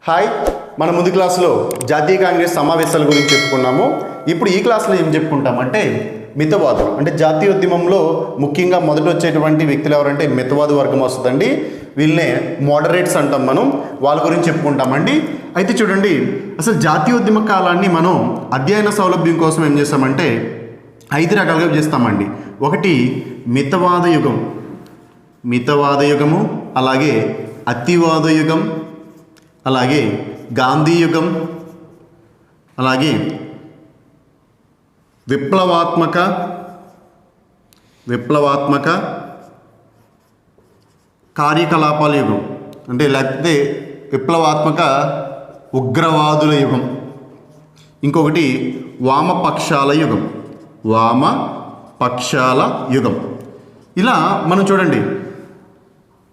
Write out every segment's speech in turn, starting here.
Hi, మన ముందు క్లాసులో జాతీయ కాంగ్రెస్ సమావేశాల గురించి చెప్పుకున్నాము. ఇప్పుడు ఈ క్లాసులో ఏం చెప్పుకుంటామంటే మితవాదులు. అంటే జాతీయోద్యమంలో ముఖ్యంగా మొదట వచ్చేటువంటి వ్యక్తులు ఎవరంటే మితవాదు వర్గం వస్తుందండి. వీళ్ళనే మోడరేట్స్ అంటాం. మనం వాళ్ళ గురించి చెప్పుకుంటామండి. అయితే చూడండి, అసలు జాతీయోద్యమ కాలాన్ని మనం అధ్యయన సౌలభ్యం కోసం ఏం చేస్తామంటే 5 రకాలుగా చేస్తామండి. ఒకటి మితవాద యుగం, మితవాద యుగము, అలాగే అతివాద యుగం, అలాగే గాంధీ యుగం, అలాగే విప్లవాత్మక కార్యకలాపాల యుగం, అంటే లేకపోతే విప్లవాత్మక ఉగ్రవాదుల యుగం. ఇంకొకటి వామపక్షాల యుగం. ఇలా మనం చూడండి,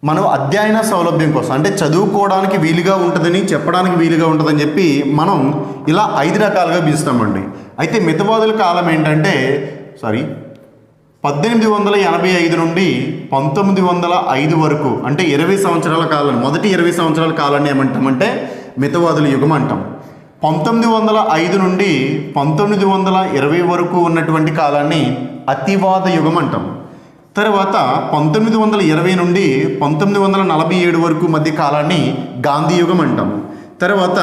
మనం అధ్యయన సౌలభ్యం కోసం అంటే చదువుకోవడానికి వీలుగా ఉంటుందని, చెప్పడానికి వీలుగా ఉంటుందని చెప్పి మనం ఇలా 5 రకాలుగా పిలుస్తామండి. అయితే మితవాదుల కాలం ఏంటంటే 1885 నుండి 1905 వరకు, అంటే 20 సంవత్సరాల కాలం, మొదటి 20 సంవత్సరాల కాలాన్ని ఏమంటామంటే మితవాదుల యుగం అంటాం. 1905 నుండి 1920 వరకు ఉన్నటువంటి కాలాన్ని అతివాద యుగం అంటాం. తర్వాత 1920 నుండి 1947 వరకు మధ్య కాలాన్ని గాంధీ యుగం అంటాము. తర్వాత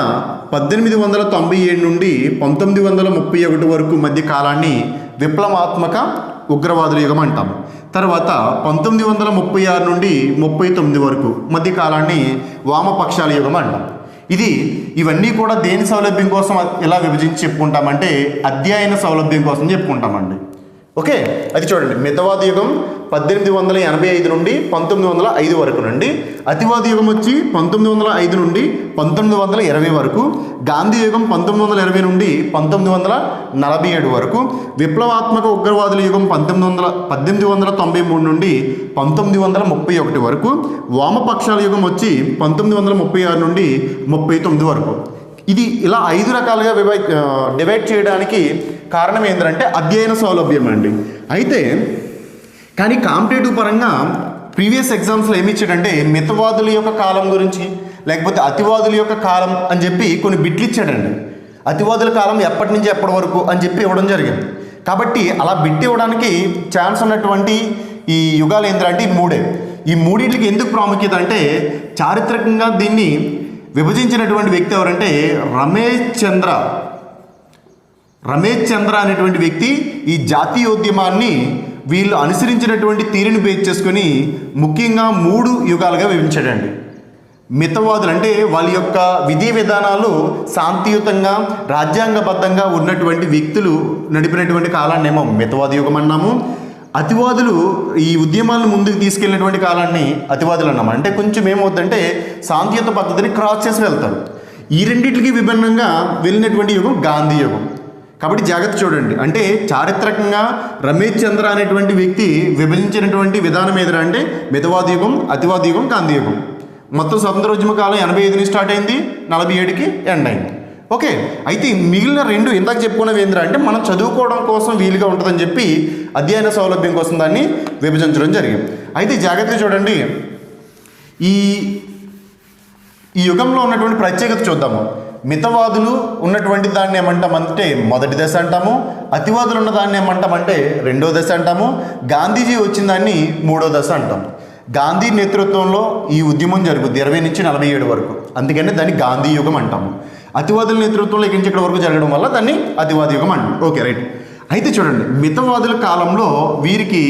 1897 నుండి 1931 వరకు మధ్య కాలాన్ని విప్లవాత్మక ఉగ్రవాదుల యుగం అంటాము. తర్వాత 1936 నుండి 39 వరకు మధ్య కాలాన్ని వామపక్షాల యుగం అంటాం. ఇవన్నీ కూడా దేని సౌలభ్యం కోసం ఎలా విభజించి చెప్పుకుంటామంటే అధ్యయన సౌలభ్యం కోసం చెప్పుకుంటామండి. ఓకే, అది చూడండి, మితవాద యుగం 1885 నుండి 1905 వరకు నుండి, అతివాద యుగం వచ్చి 1905 నుండి 1920 వరకు, గాంధీ యుగం 1920 నుండి 1947 వరకు, విప్లవాత్మక ఉగ్రవాదుల యుగం 1893 నుండి 1931 వరకు, వామపక్షాల యుగం వచ్చి 1936 నుండి 39 వరకు. ఇది ఇలా 5 రకాలుగా డివైడ్ చేయడానికి కారణం ఏంటంటే అధ్యయన సౌలభ్యం అండి. అయితే కానీ కాంపిటేటివ్ పరంగా ప్రీవియస్ ఎగ్జామ్స్లో ఏమి ఇచ్చాడంటే మితవాదుల యొక్క కాలం గురించి, లేకపోతే అతివాదుల యొక్క కాలం అని చెప్పి కొన్ని బిట్లు ఇచ్చాడండి. అతివాదుల కాలం ఎప్పటి నుంచి ఎప్పటి వరకు అని చెప్పి ఇవ్వడం జరిగింది. కాబట్టి అలా బిట్ ఇవ్వడానికి ఛాన్స్ ఉన్నటువంటి ఈ యుగాలు ఏంటంటే ఈ మూడింటికి ఎందుకు ప్రాముఖ్యత అంటే, చారిత్రకంగా దీన్ని విభజించినటువంటి వ్యక్తి ఎవరంటే రమేష్ చంద్ర అనేటువంటి వ్యక్తి ఈ జాతీయోద్యమాన్ని వీళ్ళు అనుసరించినటువంటి తీరుని బేస్ చేసుకొని ముఖ్యంగా 3 యుగాలుగా విభజించాడండి. మితవాదులు అంటే వాళ్ళ యొక్క విధి విధానాలు శాంతియుతంగా రాజ్యాంగబద్ధంగా ఉన్నటువంటి వ్యక్తులు నడిపినటువంటి కాలాన్ని ఏమో మితవాద యుగం అన్నాము. అతివాదులు ఈ ఉద్యమాలను ముందుకు తీసుకెళ్ళినటువంటి కాలాన్ని అతివాదులు అన్నాము. అంటే కొంచెం ఏమవుతుందంటే శాంతియుత పద్ధతిని క్రాస్ చేసి వెళ్తారు. ఈ రెండింటికి విభిన్నంగా వెళ్ళినటువంటి యుగం గాంధీ యుగం. కాబట్టి జాగ్రత్త చూడండి, అంటే చారిత్రకంగా రమేష్ చంద్ర అనేటువంటి వ్యక్తి విభజించినటువంటి విధానం ఏదైనా అంటే మితవాద యుగం, అతివాద యుగం, గాంధీ యుగం. మొత్తం స్వతంత్రోద్యమ కాలం 85 స్టార్ట్ అయింది, 47కి ఎండ్ అయింది. ఓకే, అయితే మిగిలిన 2 ఇందాక చెప్పుకున్నవి ఏంద్రా అంటే మనం చదువుకోవడం కోసం వీలుగా ఉంటుందని చెప్పి అధ్యయన సౌలభ్యం కోసం దాన్ని విభజించడం జరిగింది. అయితే జాగ్రత్తగా చూడండి, ఈ యుగంలో ఉన్నటువంటి ప్రత్యేకత చూద్దాము. మితవాదులు ఉన్నటువంటి దాన్ని ఏమంటామంటే మొదటి దశ అంటాము, అతివాదులు ఉన్న దాన్ని ఏమంటామంటే 2వ దశ అంటాము, గాంధీజీ వచ్చిన దాన్ని 3వ దశ అంటాము. గాంధీ నేతృత్వంలో ఈ ఉద్యమం జరుగుద్ది 20 నుంచి 47 వరకు, అందుకని దాన్ని గాంధీ యుగం అంటాము. అతివాదుల నేతృత్వంలో ఇక్కడి నుంచి ఇక్కడ వరకు జరగడం వల్ల దాన్ని అతివాద యుగం అంటాం. Okay, right. అయితే చూడండి, మితవాదుల కాలంలో వీరికి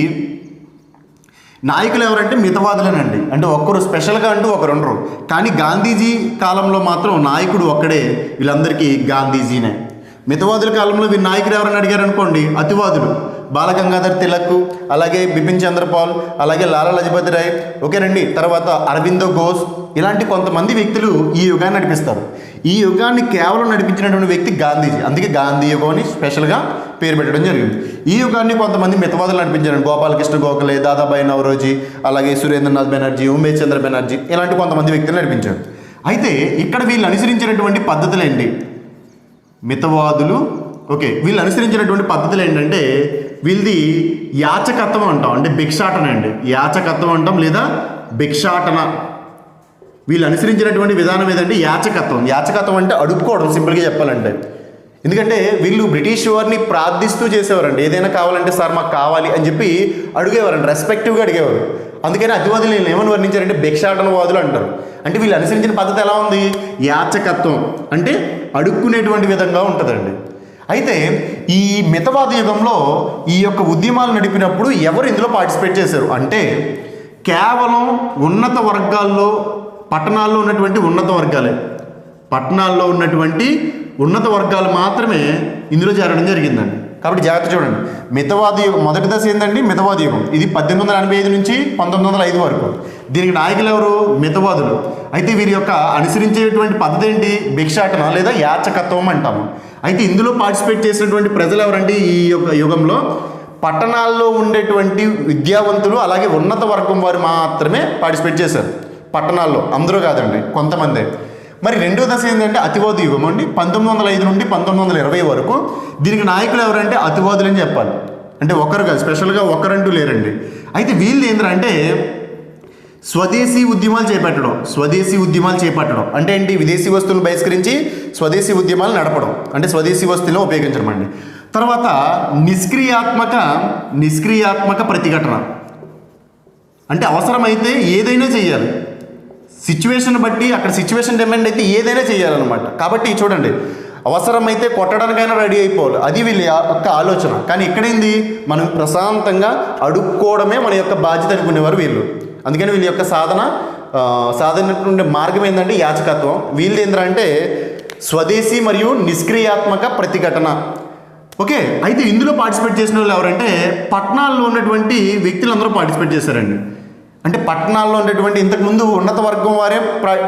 నాయకులు ఎవరంటే మితవాదులేనండి. అంటే ఒక్కరు స్పెషల్గా అంటూ ఒకరు ఉండరు. కానీ గాంధీజీ కాలంలో మాత్రం నాయకుడు ఒక్కడే, వీళ్ళందరికీ గాంధీజీనే. మితవాదుల కాలంలో వీరి నాయకుడు ఎవరని అడిగారు అనుకోండి, అతివాదులు బాలగంగాధర్ తిలక్, అలాగే బిపిన్ చంద్రపాల్, అలాగే లాలా లజపతి రాయ్, ఓకేనండి. తర్వాత అరవిందో ఘోష్, ఇలాంటి కొంతమంది వ్యక్తులు ఈ యుగాన్ని నడిపిస్తారు. ఈ యుగాన్ని కేవలం నడిపించినటువంటి వ్యక్తి గాంధీజీ, అందుకే గాంధీ యుగం అని స్పెషల్గా పేరు పెట్టడం జరిగింది. ఈ యుగాన్ని కొంతమంది మితవాదులు నడిపించారు, గోపాలకృష్ణ గోఖలే, దాదాబాయి నవరోజీ, అలాగే సురేంద్రనాథ్ బెనర్జీ, ఉమేష్ చంద్ర బెనర్జీ, ఇలాంటి కొంతమంది వ్యక్తులు నడిపించారు. అయితే ఇక్కడ వీళ్ళు అనుసరించినటువంటి పద్ధతులు ఏంటి? మితవాదులు ఓకే, వీళ్ళు అనుసరించినటువంటి పద్ధతులు ఏంటంటే వీళ్ళది యాచకత్వం అంటాం, అంటే భిక్షాటన అండి. యాచకత్వం అంటాం లేదా భిక్షాటన. వీళ్ళు అనుసరించినటువంటి విధానం ఏదంటే యాచకత్వం. యాచకత్వం అంటే అడుక్కోవడం, సింపుల్గా చెప్పాలంటే. ఎందుకంటే వీళ్ళు బ్రిటిష్ వారిని ప్రార్థిస్తూ చేసేవారండి. ఏదైనా కావాలంటే సార్ మాకు కావాలి అని చెప్పి అడిగేవారండి, రెస్పెక్టివ్గా అడిగేవారు. అందుకని అతివాదులు వీళ్ళు ఏమని వర్ణించారంటే భిక్షాటనవాదులు అంటారు. అంటే వీళ్ళు అనుసరించిన పద్ధతి ఎలా ఉంది? యాచకత్వం అంటే అడుక్కునేటువంటి విధంగా ఉంటుందండి. అయితే ఈ మితవాద యుగంలో ఈ యొక్క ఉద్యమాలు నడిపినప్పుడు ఎవరు ఇందులో పార్టిసిపేట్ చేశారు అంటే కేవలం ఉన్నత వర్గాల్లో, పట్టణాల్లో ఉన్నటువంటి ఉన్నత వర్గాలు మాత్రమే ఇందులో చేరడం జరిగిందండి. కాబట్టి జాగ్రత్త చూడండి. మితవాద యుగం మొదటి దశ ఏంటండి? మితవాద యుగం. ఇది 1885 నుంచి 1905 వరకు. దీనికి నాయకులు ఎవరు? మితవాదులు. అయితే వీరి యొక్క అనుసరించేటువంటి పద్ధతి ఏంటి? భిక్షాటన లేదా యాచకత్వం అంటాము. అయితే ఇందులో పార్టిసిపేట్ చేసినటువంటి ప్రజలు ఎవరండి? ఈ యొక్క యుగంలో పట్టణాల్లో ఉండేటువంటి విద్యావంతులు అలాగే ఉన్నత వర్గం వారు మాత్రమే పార్టిసిపేట్ చేశారు. పట్టణాల్లో అందరూ కాదండి, కొంతమంది. మరి రెండో దశ ఏంటంటే అతివాద యుగం అండి. 1905 నుండి 1920 వరకు. దీనికి నాయకులు ఎవరంటే అతివాదులు అని చెప్పాలి. అంటే ఒకరు కాదు, స్పెషల్గా ఒకరంటూ లేరండి. అయితే వీళ్ళు ఏంటంటే స్వదేశీ ఉద్యమాలు చేపట్టడం అంటే ఏంటి? విదేశీ వస్తువులను బహిష్కరించి స్వదేశీ ఉద్యమాలు నడపడం, అంటే స్వదేశీ వస్తువులను ఉపయోగించడం అండి. తర్వాత నిష్క్రియాత్మక ప్రతిఘటన అంటే అవసరమైతే ఏదైనా చేయాలి. సిచ్యువేషన్ బట్టి, అక్కడ సిచ్యువేషన్ డిమాండ్ అయితే ఏదైనా చేయాలన్నమాట. కాబట్టి చూడండి, అవసరమైతే కొట్టడానికైనా రెడీ అయిపోవాలి, అది వీళ్ళ యొక్క ఆలోచన. కానీ ఇక్కడేంది? మనం ప్రశాంతంగా అడుక్కోవడమే మన యొక్క బాధ్యత అనుకునేవారు వీళ్ళు. అందుకని వీళ్ళ యొక్క సాధనటువంటి మార్గం ఏంటంటే యాచకత్వం. వీళ్ళు ఏంటంటే స్వదేశీ మరియు నిష్క్రియాత్మక ప్రతిఘటన. ఓకే. అయితే ఇందులో పార్టిసిపేట్ చేసిన వాళ్ళు ఎవరంటే పట్టణాల్లో ఉన్నటువంటి వ్యక్తులందరూ పార్టిసిపేట్ చేశారండి. అంటే పట్టణాల్లో ఉన్నటువంటి ఇంతకుముందు ఉన్నత వర్గం వారే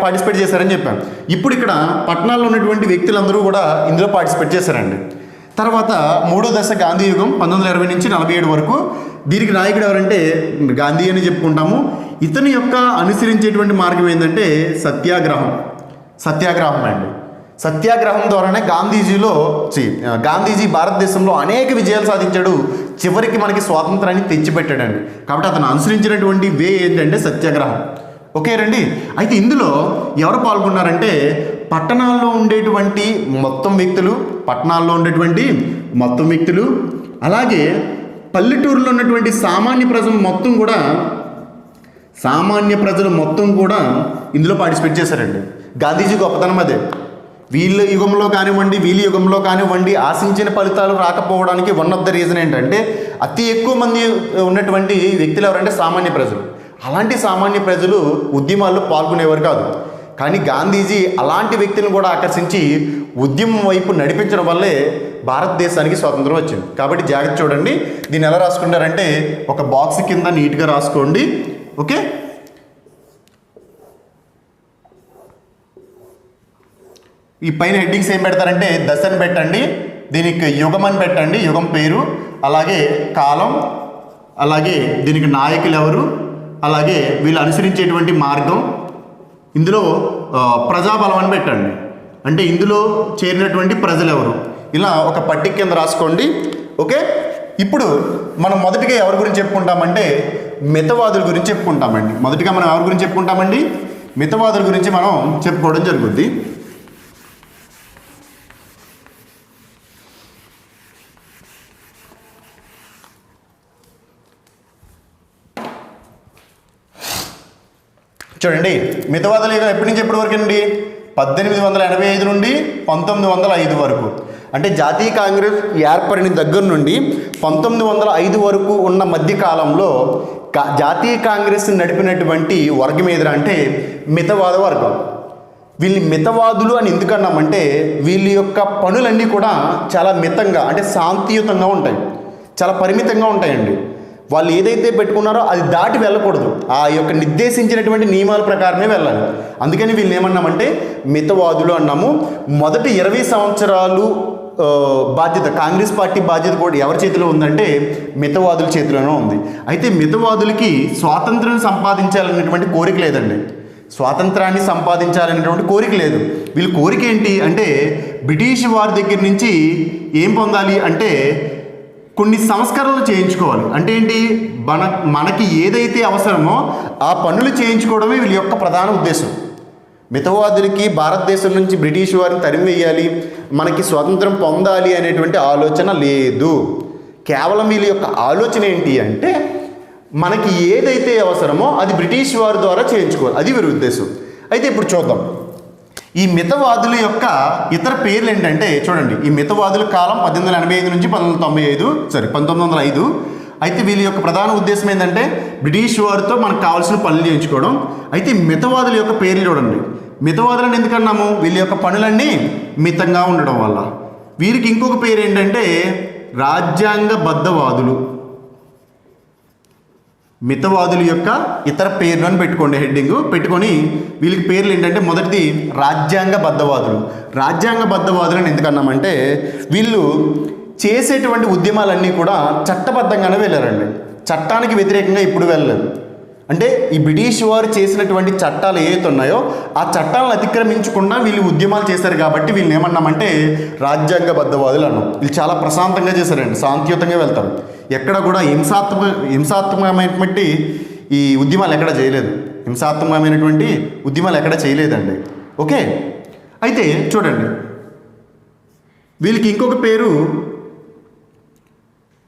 పార్టిసిపేట్ చేశారని చెప్పాను. ఇప్పుడు ఇక్కడ పట్టణాల్లో ఉన్నటువంటి వ్యక్తులందరూ కూడా ఇందులో పార్టిసిపేట్ చేశారండి. తర్వాత మూడో దశ గాంధీ యుగం 1920 నుంచి 47 వరకు. దీనికి నాయకుడు ఎవరంటే గాంధీ అని చెప్పుకుంటాము. ఇతని యొక్క అనుసరించేటువంటి మార్గం ఏంటంటే సత్యాగ్రహం అండి. సత్యాగ్రహం ద్వారానే గాంధీజీ భారతదేశంలో అనేక విజయాలు సాధించాడు. చివరికి మనకి స్వాతంత్రాన్ని తెచ్చిపెట్టాడండి. కాబట్టి అతను అనుసరించినటువంటి వే ఏంటంటే సత్యాగ్రహం. ఓకే రండి. అయితే ఇందులో ఎవరు పాల్గొన్నారంటే పట్టణాల్లో ఉండేటువంటి మొత్తం వ్యక్తులు అలాగే పల్లెటూరులో ఉన్నటువంటి సామాన్య ప్రజలు మొత్తం కూడా ఇందులో పార్టిసిపేట్ చేశారండి. గాంధీజీ గొప్పతనం అదే. వీళ్ళ యుగంలో కానివ్వండి ఆశించిన ఫలితాలు రాకపోవడానికి వన్ ఆఫ్ ద రీజన్ ఏంటంటే అతి ఎక్కువ మంది ఉన్నటువంటి వ్యక్తులు ఎవరంటే సామాన్య ప్రజలు. అలాంటి సామాన్య ప్రజలు ఉద్యమాల్లో పాల్గొనేవారు కాదు. కానీ గాంధీజీ అలాంటి వ్యక్తులను కూడా ఆకర్షించి ఉద్యమం వైపు నడిపించడం వల్లే భారతదేశానికి స్వాతంత్రం వచ్చింది. కాబట్టి జాగ్రత్త చూడండి. దీన్ని ఎలా రాసుకుంటారంటే ఒక బాక్స్ కింద నీట్గా రాసుకోండి. ఓకే. ఈ పైన హెడ్డింగ్స్ ఏం పెడతారంటే దశని పెట్టండి, దీనికి యుగం అని పెట్టండి, యుగం పేరు, అలాగే కాలం, అలాగే దీనికి నాయకులు ఎవరు, అలాగే వీళ్ళు అనుసరించేటువంటి మార్గం, ఇందులో ప్రజాబలం అని పెట్టండి, అంటే ఇందులో చేరినటువంటి ప్రజలు ఎవరు, ఇలా ఒక పట్టిక కింద రాసుకోండి. ఓకే. ఇప్పుడు మనం మొదటిగా ఎవరి గురించి చెప్పుకుంటామంటే మితవాదుల గురించి చెప్పుకుంటామండి. మితవాదుల గురించి మనం చెప్పుకోవడం జరుగుద్ది. చూడండి, మితవాదుల యుగం ఎప్పటి నుంచి ఎప్పటి వరకు అండి? 1885 నుండి 1905 వరకు. అంటే జాతీయ కాంగ్రెస్ ఏర్పడిన దగ్గర నుండి 1905 వరకు ఉన్న మధ్యకాలంలో జాతీయ కాంగ్రెస్ నడిపినటువంటి వర్గం ఏదిరా అంటే మితవాద వర్గం. వీళ్ళని మితవాదులు అని ఎందుకన్నామంటే వీళ్ళ యొక్క పనులన్నీ కూడా చాలా మితంగా, అంటే శాంతియుతంగా ఉంటాయి, చాలా పరిమితంగా ఉంటాయండి. వాళ్ళు ఏదైతే పెట్టుకున్నారో అది దాటి వెళ్ళకూడదు, ఆ యొక్క నిర్దేశించినటువంటి నియమాల ప్రకారమే వెళ్ళాలి. అందుకని వీళ్ళు ఏమన్నామంటే మితవాదులు అన్నాము. మొదటి 20 సంవత్సరాలు బాధ్యత, కాంగ్రెస్ పార్టీ బాధ్యత కూడా ఎవరి చేతిలో ఉందంటే మితవాదుల చేతిలోనే ఉంది. అయితే మితవాదులకి స్వాతంత్రం సంపాదించాలనేటువంటి కోరిక లేదండి, వీళ్ళ కోరిక ఏంటి అంటే బ్రిటిష్ వారి దగ్గర నుంచి ఏం పొందాలి అంటే కొన్ని సంస్కరణలు చేయించుకోవాలి. అంటే ఏంటి, మనకి ఏదైతే అవసరమో ఆ పనులు చేయించుకోవడమే వీళ్ళ యొక్క ప్రధాన ఉద్దేశం. మితవాదులకి భారతదేశం నుంచి బ్రిటిష్ వారిని తరిమివేయాలి, మనకి స్వాతంత్రం పొందాలి అనేటువంటి ఆలోచన లేదు. కేవలం వీళ్ళ యొక్క ఆలోచన ఏంటి అంటే మనకి ఏదైతే అవసరమో అది బ్రిటిష్ వారి ద్వారా చేయించుకోవాలి, అది వీరి ఉద్దేశం. అయితే ఇప్పుడు చూద్దాం ఈ మితవాదుల యొక్క ఇతర పేర్లు ఏంటంటే చూడండి. ఈ మితవాదుల కాలం 1885 నుంచి 1905. అయితే వీళ్ళ యొక్క ప్రధాన ఉద్దేశం ఏంటంటే బ్రిటిష్ వారితో మనకు కావాల్సిన పనులు చేయించుకోవడం. అయితే మితవాదుల యొక్క పేర్లు చూడండి. మితవాదులను ఎందుకన్నాము? వీళ్ళ యొక్క పనులన్నీ మితంగా ఉండడం వల్ల. వీరికి ఇంకొక పేరు ఏంటంటే రాజ్యాంగబద్ధవాదులు. మితవాదుల యొక్క ఇతర పేర్లు అని పెట్టుకోండి, హెడ్డింగ్ పెట్టుకొని వీళ్ళకి పేర్లు ఏంటంటే మొదటిది రాజ్యాంగబద్ధవాదులు. రాజ్యాంగబద్ధవాదులను ఎందుకన్నామంటే వీళ్ళు చేసేటువంటి ఉద్యమాలన్నీ కూడా చట్టబద్ధంగానే వెళ్ళారండి, చట్టానికి వ్యతిరేకంగా ఇప్పుడు వెళ్ళలేదు. అంటే ఈ బ్రిటిష్ వారు చేసినటువంటి చట్టాలు ఏవైతే ఉన్నాయో ఆ చట్టాలను అతిక్రమించకుండా వీళ్ళు ఉద్యమాలు చేశారు కాబట్టి వీళ్ళని ఏమన్నామంటే రాజ్యాంగబద్ధవాదులు అన్నాం. వీళ్ళు చాలా ప్రశాంతంగా చేశారండి, శాంతియుతంగా వెళ్తారు. ఎక్కడ కూడా హింసాత్మకమైనటువంటి ఈ ఉద్యమాలు ఎక్కడ చేయలేదు, హింసాత్మకమైనటువంటి ఉద్యమాలు ఎక్కడ చేయలేదండి. ఓకే, అయితే చూడండి వీళ్ళకి ఇంకొక పేరు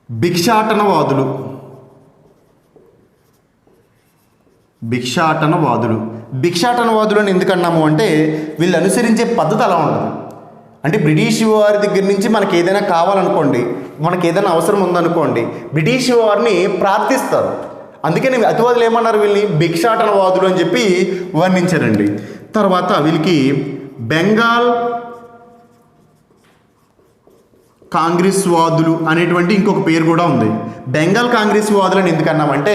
భిక్షాటనవాదులు. భిక్షాటనవాదులు అని ఎందుకన్నాము అంటే వీళ్ళు అనుసరించే పద్ధతి అలా ఉంటుంది. అంటే బ్రిటిష్ వారి దగ్గర నుంచి మనకి ఏదైనా కావాలనుకోండి, మనకి ఏదైనా అవసరం ఉందనుకోండి, బ్రిటిష్ వారిని ప్రార్థిస్తారు. అందుకని అతివాదులు ఏమన్నారు? వీళ్ళని భిక్షాటనవాదులు అని చెప్పి వర్ణించారండి. తర్వాత వీళ్ళకి బెంగాల్ కాంగ్రెస్ వాదులు అనేటువంటి ఇంకొక పేరు కూడా ఉంది. బెంగాల్ కాంగ్రెస్ వాదులు అని ఎందుకన్నామంటే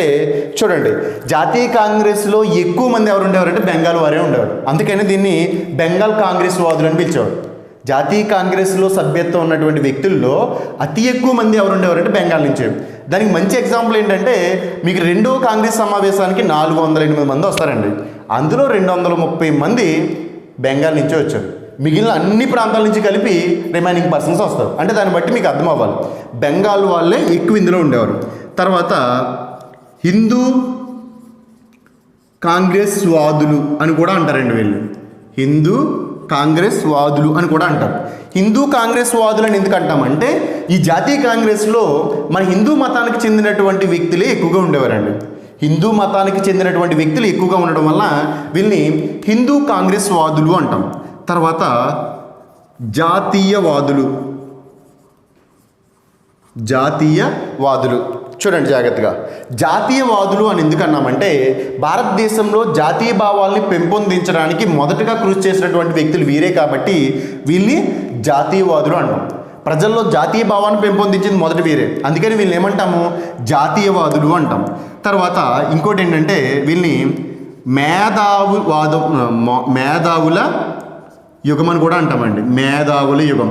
చూడండి జాతీయ కాంగ్రెస్లో ఎక్కువ మంది ఎవరు ఉండేవారంటే బెంగాల్ వారే ఉండేవారు. అందుకని దీన్ని బెంగాల్ కాంగ్రెస్ వాదులు అని పిలిచేవారు. జాతీయ కాంగ్రెస్లో సభ్యత్వం ఉన్నటువంటి వ్యక్తుల్లో అతి ఎక్కువ మంది ఎవరు ఉండేవారంటే బెంగాల్ నుంచే. దానికి మంచి ఎగ్జాంపుల్ ఏంటంటే మీకు రెండవ కాంగ్రెస్ సమావేశానికి 408 మంది వస్తారండి. అందులో 230 మంది బెంగాల్ నుంచే వచ్చారు. మిగిలిన అన్ని ప్రాంతాల నుంచి కలిపి రిమైనింగ్ పర్సన్స్ వస్తారు. అంటే దాన్ని బట్టి మీకు అర్థం అవ్వాలి, బెంగాల్ వాళ్ళే ఎక్కువ ఇందులో ఉండేవారు. తర్వాత హిందూ కాంగ్రెస్ వాదులు అని కూడా అంటారండి వీళ్ళు. హిందూ కాంగ్రెస్ వాదులు అని కూడా అంటారు. హిందూ కాంగ్రెస్ వాదులు అని ఎందుకు అంటామంటే ఈ జాతీయ కాంగ్రెస్లో మన హిందూ మతానికి చెందినటువంటి వ్యక్తులే ఎక్కువగా ఉండేవారండి. హిందూ మతానికి చెందినటువంటి వ్యక్తులు ఎక్కువగా ఉండడం వల్ల వీళ్ళని హిందూ కాంగ్రెస్ వాదులు అంటాం. తర్వాత జాతీయవాదులు. చూడండి జాగ్రత్తగా, జాతీయవాదులు అని ఎందుకన్నామంటే భారతదేశంలో జాతీయ భావాల్ని పెంపొందించడానికి మొదటగా కృషి చేసినటువంటి వ్యక్తులు వీరే కాబట్టి వీళ్ళని జాతీయవాదులు అంటాం. ప్రజల్లో జాతీయ భావాన్ని పెంపొందించింది మొదటి వీరే, అందుకని వీళ్ళని ఏమంటాము? జాతీయవాదులు అంటాం. తర్వాత ఇంకోటి ఏంటంటే వీళ్ళని మేధావుల యుగం అని కూడా అంటామండి. మేధావుల యుగం.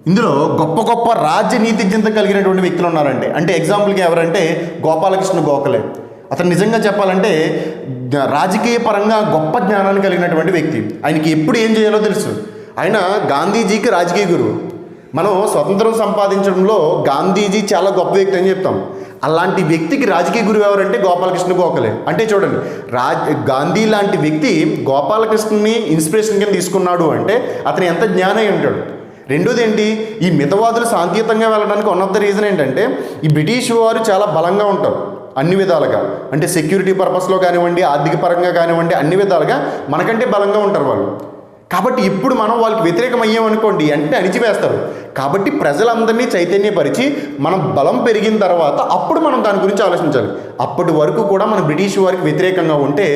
ఇందులో గొప్ప గొప్ప రాజ్యనీతిజ్ఞత కలిగినటువంటి వ్యక్తులు ఉన్నారండి. అంటే ఎగ్జాంపుల్కి ఎవరంటే గోపాలకృష్ణ గోఖలే. అతను నిజంగా చెప్పాలంటే రాజకీయ పరంగా గొప్ప జ్ఞానాన్ని కలిగినటువంటి వ్యక్తి. ఆయనకి ఎప్పుడు ఏం చేయాలో తెలుసు. ఆయన గాంధీజీకి రాజకీయ గురువు. మనం స్వతంత్రం సంపాదించడంలో గాంధీజీ చాలా గొప్ప వ్యక్తి అని చెప్తాం. అలాంటి వ్యక్తికి రాజకీయ గురువు ఎవరంటే గోపాలకృష్ణ గోఖలే. అంటే చూడండి గాంధీ లాంటి వ్యక్తి గోపాలకృష్ణని ఇన్స్పిరేషన్ కింద తీసుకున్నాడు అంటే అతను ఎంత జ్ఞానై ఉంటాడు. రెండోది ఏంటి, ఈ మితవాదులు శాంతియుతంగా వెళ్ళడానికి వన్ ఆఫ్ ద రీజన్ ఏంటంటే ఈ బ్రిటిష్ వారు చాలా బలంగా ఉంటారు అన్ని విధాలుగా. అంటే సెక్యూరిటీ పర్పస్లో కానివ్వండి, ఆర్థిక పరంగా కానివ్వండి, అన్ని విధాలుగా మనకంటే బలంగా ఉంటారు వాళ్ళు. కాబట్టి ఇప్పుడు మనం వాళ్ళకి వ్యతిరేకం అయ్యామనుకోండి అంటే అణిచివేస్తారు. కాబట్టి ప్రజలందరినీ చైతన్యపరిచి మనం బలం పెరిగిన తర్వాత అప్పుడు మనం దాని గురించి ఆలోచించాలి. అప్పటి వరకు కూడా మన బ్రిటిష్ వారికి వ్యతిరేకంగా ఉంటే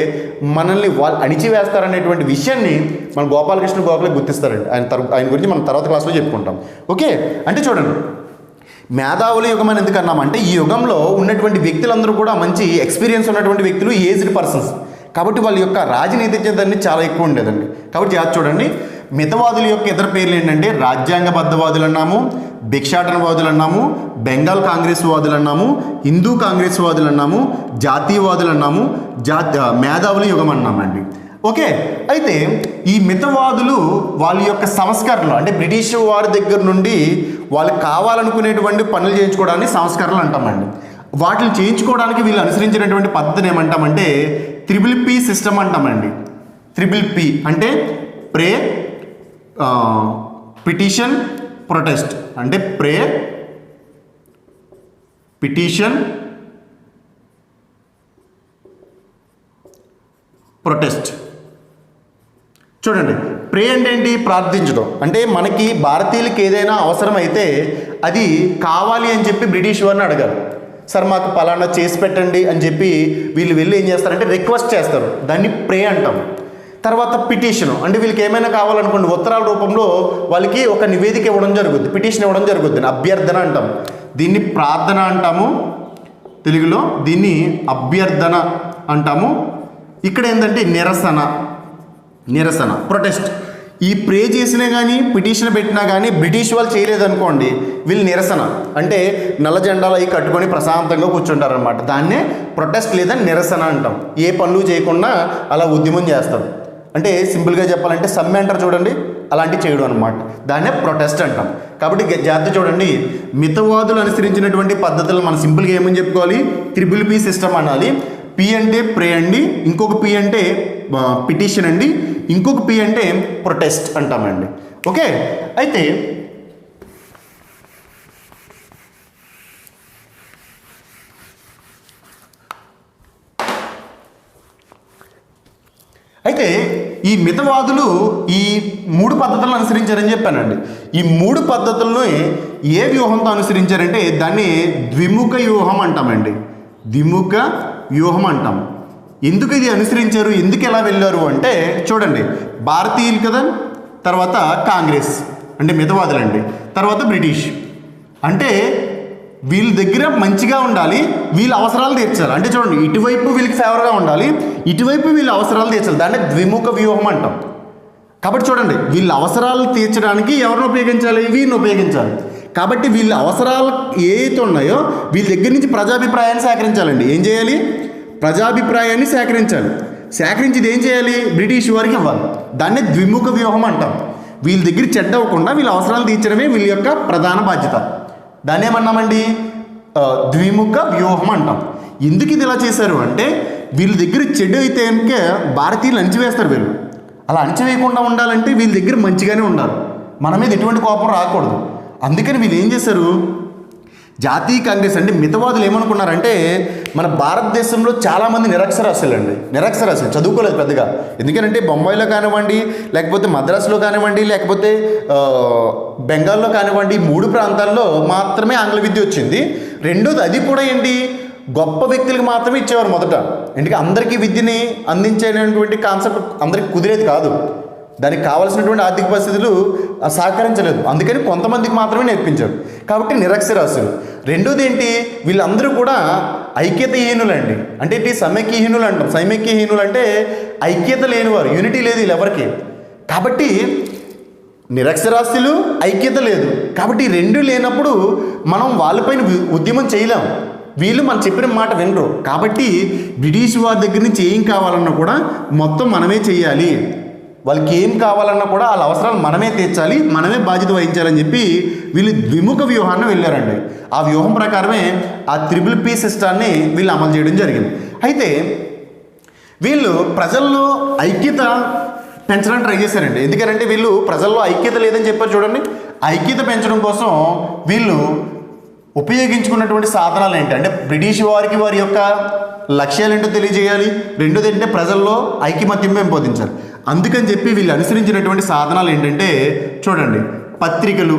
మనల్ని వాళ్ళు అణిచివేస్తారనేటువంటి విషయాన్ని మన గోపాలకృష్ణ గోఖలే గుర్తిస్తారండి. ఆయన గురించి మనం తర్వాత క్లాస్లో చెప్పుకుంటాం. ఓకే, అంటే చూడండి మేధావుల యుగం అని ఎందుకు అన్నామంటే ఈ యుగంలో ఉన్నటువంటి వ్యక్తులందరూ కూడా మంచి ఎక్స్పీరియన్స్ ఉన్నటువంటి వ్యక్తులు, ఏజ్డ్ పర్సన్స్. కాబట్టి వాళ్ళ యొక్క రాజనీతిజ్ఞత అనేది చాలా ఎక్కువ ఉండేదండి. కాబట్టి చూడండి మితవాదుల యొక్క ఇతర పేర్లు ఏంటంటే రాజ్యాంగబద్ధవాదులు అన్నాము, భిక్షాటనవాదులు అన్నాము, బెంగాల్ కాంగ్రెస్ వాదులు అన్నాము, హిందూ కాంగ్రెస్ వాదులు అన్నాము, జాతీయవాదులు అన్నాము, మేధావుల యుగం అన్నామండి. ఓకే, అయితే ఈ మితవాదులు వాళ్ళ యొక్క సంస్కరణలు అంటే బ్రిటిష్ వారి దగ్గర నుండి వాళ్ళకి కావాలనుకునేటువంటి పనులు చేయించుకోవడాన్ని సంస్కరణలు అంటామండి. వాటిని చేయించుకోవడానికి వీళ్ళు అనుసరించినటువంటి పద్ధతిని ఏమంటామంటే 3P సిస్టమ్ అంటామండి. 3P అంటే ప్రే, పిటిషన్, ప్రొటెస్ట్. అంటే ప్రే, పిటిషన్, ప్రొటెస్ట్. చూడండి, ప్రే అంటే ఏంటి? ప్రార్థించడం. అంటే మనకి భారతీయులకి ఏదైనా అవసరమైతే అది కావాలి అని చెప్పి బ్రిటిష్ వారిని అడగాలి. సార్ మాకు పలానా చేసి పెట్టండి అని చెప్పి వీళ్ళు వెళ్ళి ఏం చేస్తారంటే రిక్వెస్ట్ చేస్తారు, దాన్ని ప్రే అంటాం. తర్వాత పిటిషన్ అంటే వీళ్ళకి ఏమైనా కావాలనుకోండి ఉత్తరాల రూపంలో వాళ్ళకి ఒక నివేదిక ఇవ్వడం జరుగుద్ది, పిటిషన్ ఇవ్వడం జరుగుద్ది, అభ్యర్థన అంటాం. దీన్ని ప్రార్థన అంటాము తెలుగులో, దీన్ని అభ్యర్థన అంటాము. ఇక్కడ ఏంటంటే నిరసన, ప్రొటెస్ట్. ఈ ప్రే చేసినా కానీ పిటిషన్ పెట్టినా కానీ బ్రిటిష్ వాళ్ళు చేయలేదనుకోండి, వీళ్ళు నిరసన అంటే నల్ల జెండాలు అవి కట్టుకొని ప్రశాంతంగా కూర్చుంటారనమాట. దాన్నే ప్రొటెస్ట్ లేదా నిరసన అంటాం. ఏ పనులు చేయకుండా అలా ఉద్యమం చేస్తాం. అంటే సింపుల్గా చెప్పాలంటే సమ్మె అంటారు చూడండి, అలాంటివి చేయడం అనమాట. దాన్నే ప్రొటెస్ట్ అంటాం. కాబట్టి జాగ్రత్త చూడండి, మితవాదులు అనుసరించినటువంటి పద్ధతులు మనం సింపుల్గా ఏమని చెప్పుకోవాలి? 3P సిస్టమ్ అనాలి. పి అంటే ప్రే అండి, ఇంకొక పి అంటే పిటిషన్ అండి, ఇంకొక పి అంటే ప్రొటెస్ట్ అంటామండి. ఓకే, అయితే ఈ మితవాదులు ఈ 3 పద్ధతులను అనుసరించారని చెప్పానండి. ఈ 3 పద్ధతులను ఏ వ్యూహంతో అనుసరించారంటే దాన్ని ద్విముఖ వ్యూహం అంటామండి. ద్విముఖ వ్యూహం అంటాం. ఎందుకు ఇది అనుసరించారు, ఎందుకు ఎలా వెళ్ళారు అంటే చూడండి, భారతీయులు కదా, తర్వాత కాంగ్రెస్ అంటే మితవాదులండి, తర్వాత బ్రిటిష్. అంటే వీళ్ళ దగ్గర మంచిగా ఉండాలి, వీళ్ళ అవసరాలు తీర్చాలి. అంటే చూడండి, ఇటువైపు వీళ్ళకి ఫేవర్గా ఉండాలి, ఇటువైపు వీళ్ళ అవసరాలు తీర్చాలి. దాన్ని ద్విముఖ వ్యూహం అంటాం. కాబట్టి చూడండి, వీళ్ళ అవసరాలు తీర్చడానికి ఎవరిని ఉపయోగించాలి? వీళ్ళని ఉపయోగించాలి. కాబట్టి వీళ్ళ అవసరాలు ఏవైతే ఉన్నాయో వీళ్ళ దగ్గర నుంచి ప్రజాభిప్రాయాన్ని సేకరించాలండి. ఏం చేయాలి? ప్రజాభిప్రాయాన్ని సేకరించాలి. సేకరించేది ఏం చేయాలి? బ్రిటిష్ వారికి ఇవ్వాలి. దాన్నే ద్విముఖ వ్యూహం అంటాం. వీళ్ళ దగ్గర చెడ్డ అవ్వకుండా వీళ్ళ అవసరాలు తీర్చడమే వీళ్ళ యొక్క ప్రధాన బాధ్యత. దాన్ని ఏమన్నామండి? ద్విముఖ వ్యూహం అంటాం. ఎందుకు ఇది ఇలా చేశారు అంటే వీళ్ళ దగ్గర చెడు అయితే కనుక భారతీయులు అణచివేస్తారు. వీళ్ళు అలా అణచివేయకుండా ఉండాలంటే వీళ్ళ దగ్గర మంచిగానే ఉండాలి, మన మీద ఎటువంటి కోపం రాకూడదు. అందుకని వీళ్ళు ఏం చేశారు? జాతీయ కాంగ్రెస్ అంటే మితవాదులు ఏమనుకున్నారంటే మన భారతదేశంలో చాలామంది నిరక్షరాస్యులండి, నిరక్షరాస్యులు, చదువుకోలేదు పెద్దగా. ఎందుకంటే బొంబాయిలో కానివ్వండి, లేకపోతే మద్రాసులో కానివ్వండి, లేకపోతే బెంగాల్లో కానివ్వండి, 3 ప్రాంతాల్లో మాత్రమే ఆంగ్ల విద్య వచ్చింది. రెండోది అది కూడా ఏంటి, గొప్ప వ్యక్తులకు మాత్రమే ఇచ్చేవారు మొదట. ఎందుకంటే అందరికీ విద్యని అందించేటువంటి కాన్సెప్ట్ అందరికీ కుదిరేది కాదు, దానికి కావాల్సినటువంటి ఆర్థిక పరిస్థితులు సహకరించలేదు. అందుకని కొంతమందికి మాత్రమే నేర్పించారు. కాబట్టి నిరక్షరాస్యులు. రెండోది ఏంటి, వీళ్ళందరూ కూడా ఐక్యతహీనులండి. అంటే ఏంటి? సమైక్యహీనులు అంటాం. సమైక్యహీనులు అంటే ఐక్యత లేనివారు, యూనిటీ లేదు వీళ్ళెవరికి. కాబట్టి నిరక్షరాస్యులు, ఐక్యత లేదు. కాబట్టి ఈ రెండు లేనప్పుడు మనం వాళ్ళపైన ఉద్యమం చేయలేం. వీళ్ళు మనం చెప్పిన మాట వినరు. కాబట్టి బ్రిటిష్ వారి దగ్గర నుంచి ఏం కావాలన్నా కూడా మొత్తం మనమే చేయాలి. వాళ్ళకి ఏం కావాలన్నా కూడా వాళ్ళ అవసరాలు మనమే తీర్చాలి, మనమే బాధ్యత వహించాలని చెప్పి వీళ్ళు ద్విముఖ వ్యూహాన్ని వెళ్ళారండి. ఆ వ్యూహం ప్రకారమే ఆ 3P సిస్టాన్ని వీళ్ళు అమలు చేయడం జరిగింది. అయితే వీళ్ళు ప్రజల్లో ఐక్యత పెంచడానికి ట్రై చేశారండి. ఎందుకంటే వీళ్ళు ప్రజల్లో ఐక్యత లేదని చెప్పారు చూడండి. ఐక్యత పెంచడం కోసం వీళ్ళు ఉపయోగించుకున్నటువంటి సాధనాలు ఏంటంటే బ్రిటిష్ వారికి వారి యొక్క లక్ష్యాలు ఏంటో తెలియజేయాలి, రెండోది ఏంటంటే ప్రజల్లో ఐకమత్యం పెంపొందించాలి. అందుకని చెప్పి వీళ్ళు అనుసరించినటువంటి సాధనాలు ఏంటంటే చూడండి, పత్రికలు,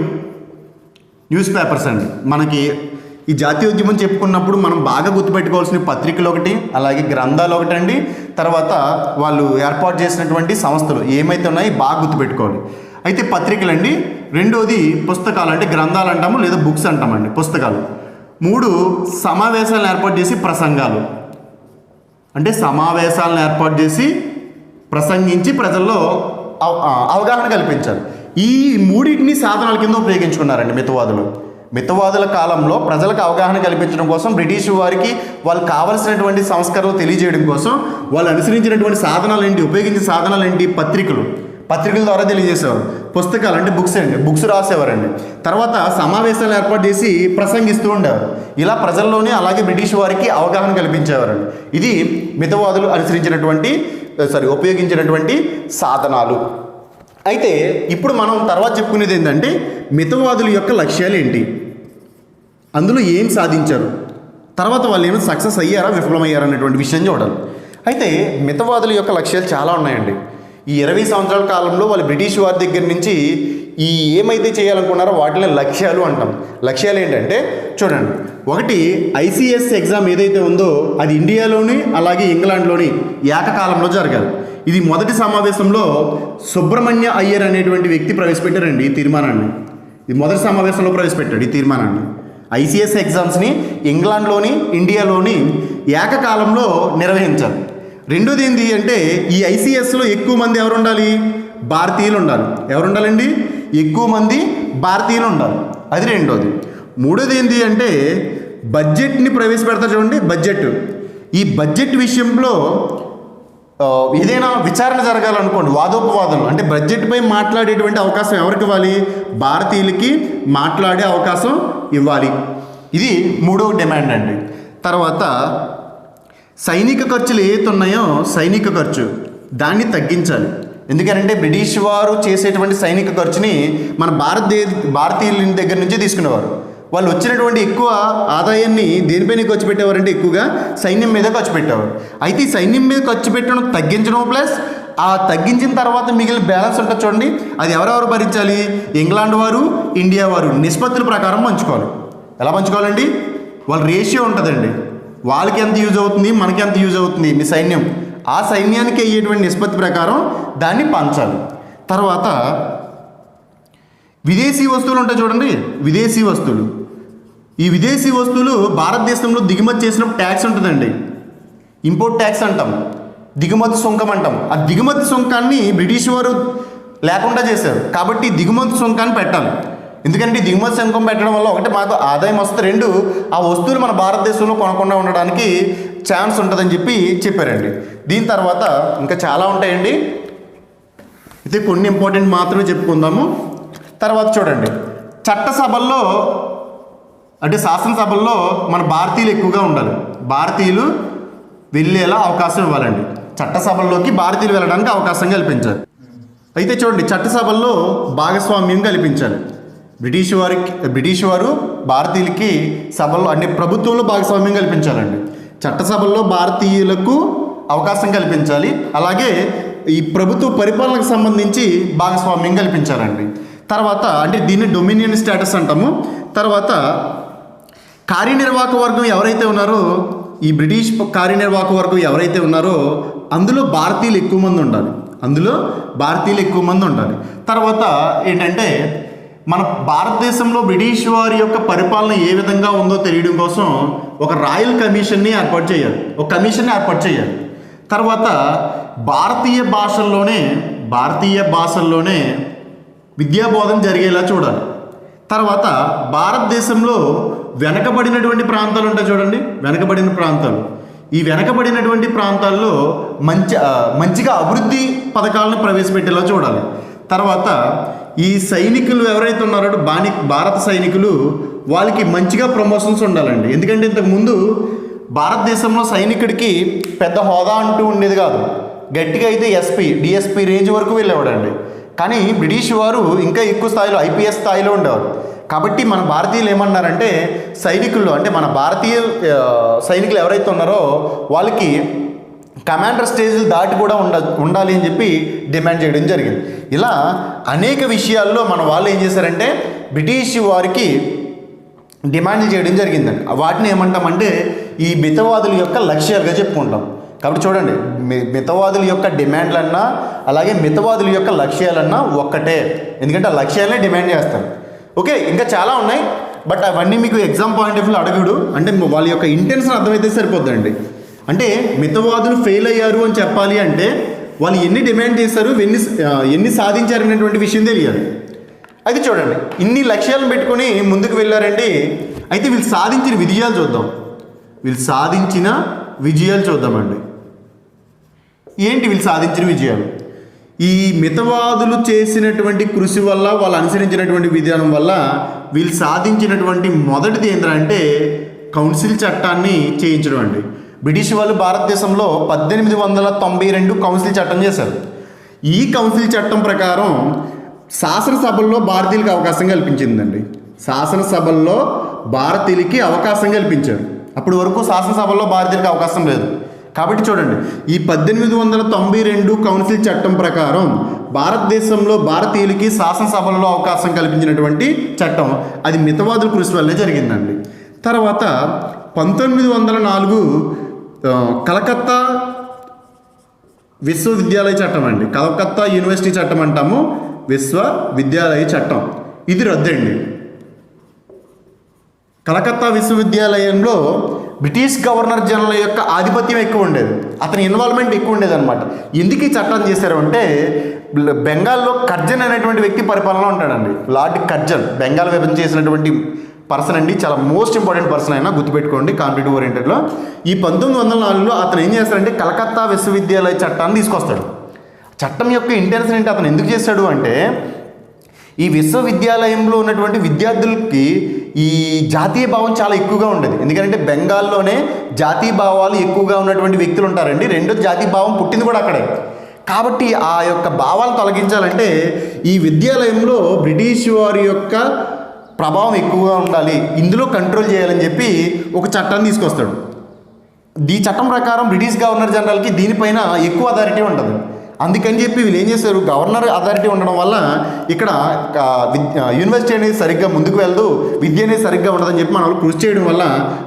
న్యూస్ పేపర్స్ అండి. మనకి ఈ జాతీయోద్యమం చెప్పుకున్నప్పుడు మనం బాగా గుర్తుపెట్టుకోవాల్సిన పత్రికలు ఒకటి, అలాగే గ్రంథాలు ఒకటి అండి. తర్వాత వాళ్ళు ఏర్పాటు చేసినటువంటి సంస్థలు ఏమైతే ఉన్నాయో బాగా గుర్తుపెట్టుకోవాలి. అయితే పత్రికలు అండి, రెండోది పుస్తకాలు అంటే గ్రంథాలు అంటాము లేదా బుక్స్ అంటామండి, పుస్తకాలు. 3 సమావేశాలను ఏర్పాటు చేసి ప్రసంగాలు అంటే సమావేశాలను ఏర్పాటు చేసి ప్రసంగించి ప్రజల్లో అవగాహన కల్పించారు. ఈ 3 సాధనాల కింద ఉపయోగించుకున్నారండి మితవాదులు. మితవాదుల కాలంలో ప్రజలకు అవగాహన కల్పించడం కోసం బ్రిటిష్ వారికి వాళ్ళకి కావలసినటువంటి సంస్కరణలు తెలియజేయడం కోసం వాళ్ళు అనుసరించినటువంటి సాధనాలు ఏంటి, ఉపయోగించిన సాధనాలు ఏంటి? పత్రికల ద్వారా తెలియజేసేవారు. పుస్తకాలు అంటే బుక్స్ అండి, బుక్స్ రాసేవారండి. తర్వాత సమావేశాలు ఏర్పాటు చేసి ప్రసంగిస్తూ ఉండేవారు. ఇలా ప్రజల్లోనే అలాగే బ్రిటిష్ వారికి అవగాహన కల్పించేవారండి. ఇది మితవాదులు అనుసరించినటువంటి ఉపయోగించినటువంటి సాధనాలు. అయితే ఇప్పుడు మనం తర్వాత చెప్పుకునేది ఏంటంటే మితవాదుల యొక్క లక్ష్యాలు ఏంటి, అందులో ఏం సాధించారు, తర్వాత వాళ్ళు ఏమైనా సక్సెస్ అయ్యారా విఫలమయ్యారా అనేటువంటి విషయం చూడాలి. అయితే మితవాదుల యొక్క లక్ష్యాలు చాలా ఉన్నాయండి. ఈ 20 సంవత్సరాల కాలంలో వాళ్ళు బ్రిటిష్ వారి దగ్గర నుంచి ఈ ఏమైతే చేయాలనుకున్నారో వాటిని లక్ష్యాలు అంటాం. లక్ష్యాలు ఏంటంటే చూడండి, ఒకటి ఐసిఎస్ ఎగ్జామ్ ఏదైతే ఉందో అది ఇండియాలోని అలాగే ఇంగ్లాండ్లోని ఏకకాలంలో జరగాలి. ఇది మొదటి సమావేశంలో సుబ్రహ్మణ్య అయ్యర్ అనేటువంటి వ్యక్తి ప్రవేశపెట్టారండి ఈ తీర్మానాన్ని. ఇది మొదటి సమావేశంలో ప్రవేశపెట్టాడు ఈ తీర్మానాన్ని. ఐసిఎస్ ఎగ్జామ్స్ని ఇంగ్లాండ్లోని ఇండియాలోని ఏకకాలంలో నిర్వహించాలి. రెండోది ఏంటి అంటే ఈ ఐసిఎస్లో ఎక్కువ మంది ఎవరు ఉండాలి, భారతీయులు ఉండాలి. ఎవరు ఉండాలండి, ఎక్కువ మంది భారతీయులు ఉండాలి. అది రెండోది. మూడోది ఏంటి అంటే బడ్జెట్ని ప్రవేశపెడతారు చూడండి, బడ్జెట్. ఈ బడ్జెట్ విషయంలో ఏదైనా విచారణ జరగాలనుకోండి, వాదోపవాదం అంటే బడ్జెట్పై మాట్లాడేటువంటి అవకాశం ఎవరికి ఇవ్వాలి, భారతీయులకి మాట్లాడే అవకాశం ఇవ్వాలి. ఇది మూడో డిమాండ్ అండి. తర్వాత సైనిక ఖర్చులు ఏవైతే ఉన్నాయో సైనిక ఖర్చు దాన్ని తగ్గించాలి. ఎందుకంటే బ్రిటిష్ వారు చేసేటువంటి సైనిక ఖర్చుని మన భారతీయుల దగ్గర నుంచి తీసుకునేవారు. వాళ్ళు వచ్చినటువంటి ఎక్కువ ఆదాయాన్ని దేనిపైన ఖర్చు పెట్టేవారంటే ఎక్కువగా సైన్యం మీద ఖర్చు పెట్టేవారు. అయితే ఈ సైన్యం మీద ఖర్చు పెట్టడం తగ్గించడం ప్లస్ ఆ తగ్గించిన తర్వాత మిగిలిన బ్యాలెన్స్ ఉంటుంది చూడండి, అది ఎవరెవరు భరించాలి, ఇంగ్లాండ్ వారు ఇండియా వారు నిష్పత్తుల ప్రకారం పంచుకోవాలి. ఎలా పంచుకోవాలండి, వాళ్ళ రేషియో ఉంటుందండి, వాళ్ళకి ఎంత యూజ్ అవుతుంది మనకి ఎంత యూజ్ అవుతుంది మీ సైన్యం, ఆ సైన్యానికి అయ్యేటువంటి నిష్పత్తి ప్రకారం దాన్ని పంచాలి. తర్వాత విదేశీ వస్తువులు ఉంటాయి చూడండి, విదేశీ వస్తువులు. ఈ విదేశీ వస్తువులు భారతదేశంలో దిగుమతి చేసినప్పుడు ట్యాక్స్ ఉంటుందండి, ఇంపోర్ట్ ట్యాక్స్ అంటాం, దిగుమతి సుంకం అంటాం. ఆ దిగుమతి సుంకాన్ని బ్రిటిష్ వారు లేకుండా చేశారు కాబట్టి దిగుమతి సుంకాన్ని పెట్టాలి. ఎందుకంటే దిగుమతి సుంకం పెట్టడం వల్ల ఒకటి మాకు ఆదాయం వస్తుంది, రెండు ఆ వస్తువులు మన భారతదేశంలో కొనకుండా ఉండడానికి ఛాన్స్ ఉంటుందని చెప్పారండి. దీని తర్వాత ఇంకా చాలా ఉంటాయండి, అయితే కొన్ని ఇంపార్టెంట్ మాత్రమే చెప్పుకుందాము. తర్వాత చూడండి, చట్టసభల్లో అంటే శాసనసభల్లో మన భారతీయులు ఎక్కువగా ఉండాలి, భారతీయులు వెళ్ళేలా అవకాశం ఇవ్వాలండి. చట్టసభల్లోకి భారతీయులు వెళ్ళడానికి అవకాశం కల్పించాలి. అయితే చూడండి, చట్టసభల్లో భాగస్వామ్యం కల్పించాలి. బ్రిటిష్ వారు భారతీయులకి సభల్లో అంటే ప్రభుత్వంలో భాగస్వామ్యం కల్పించాలండి. చట్టసభల్లో భారతీయులకు అవకాశం కల్పించాలి, అలాగే ఈ ప్రభుత్వ పరిపాలనకు సంబంధించి భాగస్వామ్యం కల్పించాలండి. తర్వాత అంటే దీన్ని డొమినియన్ స్టేటస్ అంటాము. తర్వాత కార్యనిర్వాహక వర్గం ఎవరైతే ఉన్నారో, ఈ బ్రిటిష్ కార్యనిర్వాహక వర్గం ఎవరైతే ఉన్నారో అందులో భారతీయులు ఎక్కువ మంది ఉండాలి. తర్వాత ఏంటంటే మన భారతదేశంలో బ్రిటిష్ వారి యొక్క పరిపాలన ఏ విధంగా ఉందో తెలియడం కోసం ఒక రాయల్ కమిషన్ని ఏర్పాటు చేయాలి. తర్వాత భారతీయ భాషల్లోనే విద్యాబోధన జరిగేలా చూడాలి. తర్వాత భారతదేశంలో వెనకబడినటువంటి ప్రాంతాలు ఉంటాయి చూడండి, ఈ వెనకబడినటువంటి ప్రాంతాల్లో మంచిగా అభివృద్ధి పథకాలను ప్రవేశపెట్టేలా చూడాలి. తర్వాత ఈ సైనికులు ఎవరైతే ఉన్నారో భారత సైనికులు వాళ్ళకి మంచిగా ప్రమోషన్స్ ఉండాలండి. ఎందుకంటే ఇంతకుముందు భారతదేశంలో సైనికుడికి పెద్ద హోదా అంటూ ఉండేది కాదు, గట్టిగా అయితే డిఎస్పీ రేంజ్ వరకు వెళ్ళేవాడండి. కానీ బ్రిటిష్ వారు ఇంకా ఎక్కువ స్థాయిలో ఐపీఎస్ స్థాయిలో ఉండేవారు. కాబట్టి మన భారతీయులు ఏమన్నారంటే సైనికుల్లో అంటే మన భారతీయ సైనికులు ఎవరైతే ఉన్నారో వాళ్ళకి కమాండర్ స్టేజ్లు దాటి కూడా ఉండాలి అని చెప్పి డిమాండ్ చేయడం జరిగింది. ఇలా అనేక విషయాల్లో మన వాళ్ళు ఏం చేశారంటే బ్రిటిష్ వారికి డిమాండ్లు చేయడం జరిగిందండి. వాటిని ఏమంటామంటే ఈ మితవాదుల యొక్క లక్ష్యాలుగా చెప్పుకుంటాం. కాబట్టి చూడండి, మితవాదుల యొక్క డిమాండ్లన్నా అలాగే మితవాదుల యొక్క లక్ష్యాలన్నా ఒక్కటే, ఎందుకంటే ఆ లక్ష్యాలనే డిమాండ్ చేస్తారు. ఓకే, ఇంకా చాలా ఉన్నాయి, బట్ అవన్నీ మీకు ఎగ్జామ్ పాయింట్ ఆఫ్ వ్యూ అడగడు, అంటే వాళ్ళ యొక్క ఇంటెన్షన్ అర్థమైతే సరిపోద్దండి. అంటే మితవాదులు ఫెయిల్ అయ్యారు అని చెప్పాలి అంటే వాళ్ళు ఎన్ని డిమాండ్ చేశారు, ఎన్ని సాధించారు అనేటువంటి విషయం తెలియాలి. అయితే చూడండి, ఇన్ని లక్ష్యాలను పెట్టుకొని ముందుకు వెళ్ళారండి. అయితే వీళ్ళు సాధించిన విజయాలు చూద్దామండి. ఏంటి వీళ్ళు సాధించిన విజయాలు? ఈ మితవాదులు చేసినటువంటి కృషి వల్ల, వాళ్ళు అనుసరించినటువంటి విధానం వల్ల వీళ్ళు సాధించినటువంటి మొదటిది ఏంటంటే కౌన్సిల్ చట్టాన్ని చేయించడం అండి. బ్రిటిష్ వాళ్ళు భారతదేశంలో 1892 కౌన్సిల్ చట్టం చేశారు. ఈ కౌన్సిల్ చట్టం ప్రకారం శాసనసభల్లో భారతీయులకి అవకాశం కల్పించిందండి. శాసనసభల్లో భారతీయులకి అవకాశం కల్పించారు. అప్పటి వరకు శాసనసభల్లో భారతీయులకి అవకాశం లేదు. కాబట్టి చూడండి, ఈ 1892 కౌన్సిల్ చట్టం ప్రకారం భారతదేశంలో భారతీయులకి శాసనసభల్లో అవకాశం కల్పించినటువంటి చట్టం అది మితవాదుల కృషి వల్లే జరిగిందండి. తర్వాత 1904 కలకత్తా విశ్వవిద్యాలయ చట్టం అండి. కలకత్తా యూనివర్సిటీ చట్టం అంటాము, విశ్వవిద్యాలయ చట్టం. ఇది రద్దండి. కలకత్తా విశ్వవిద్యాలయంలో బ్రిటిష్ గవర్నర్ జనరల్ యొక్క ఆధిపత్యం ఎక్కువ ఉండేది, అతని ఇన్వాల్వ్మెంట్ ఎక్కువ ఉండేది అనమాట. ఎందుకు ఈ చట్టం చేశారు అంటే, బెంగాల్లో కర్జన్ అనేటువంటి వ్యక్తి పరిపాలన ఉంటాడండి. లార్డ్ కర్జన్ బెంగాల్ విభజన చేసినటువంటి పర్సన్ అండి. చాలా మోస్ట్ ఇంపార్టెంట్ పర్సన్ అయినా గుర్తుపెట్టుకోండి కాంపిటేటివ్ ఓరియంటెడ్లో. ఈ 1904లో అతను ఏం చేస్తాడంటే కలకత్తా విశ్వవిద్యాలయ చట్టాన్ని తీసుకొస్తాడు. చట్టం యొక్క ఇంటెన్షన్ ఏంటి, అతను ఎందుకు చేస్తాడు అంటే, ఈ విశ్వవిద్యాలయంలో ఉన్నటువంటి విద్యార్థులకి ఈ జాతీయ భావం చాలా ఎక్కువగా ఉండేది. ఎందుకంటే బెంగాల్లోనే జాతీయ భావాలు ఎక్కువగా ఉన్నటువంటి వ్యక్తులు ఉంటారండి. రెండో జాతీయ భావం పుట్టింది కూడా అక్కడే. కాబట్టి ఆ యొక్క భావాలను తొలగించాలంటే ఈ విద్యాలయంలో బ్రిటిష్ వారి యొక్క ప్రభావం ఎక్కువగా ఉండాలి, ఇందులో కంట్రోల్ చేయాలని చెప్పి ఒక చట్టాన్ని తీసుకొస్తాడు. ఈ చట్టం ప్రకారం బ్రిటిష్ గవర్నర్ జనరల్కి దీనిపైన ఎక్కువ అథారిటీ ఉంటుంది. అందుకని చెప్పి వీళ్ళు ఏం చేశారు, గవర్నర్ అథారిటీ ఉండడం వల్ల ఇక్కడ యూనివర్సిటీ అనేది సరిగ్గా ముందుకు వెళ్దు, విద్య అనేది సరిగ్గా ఉండదని చెప్పి మన వాళ్ళు కృషి చేయడం వల్ల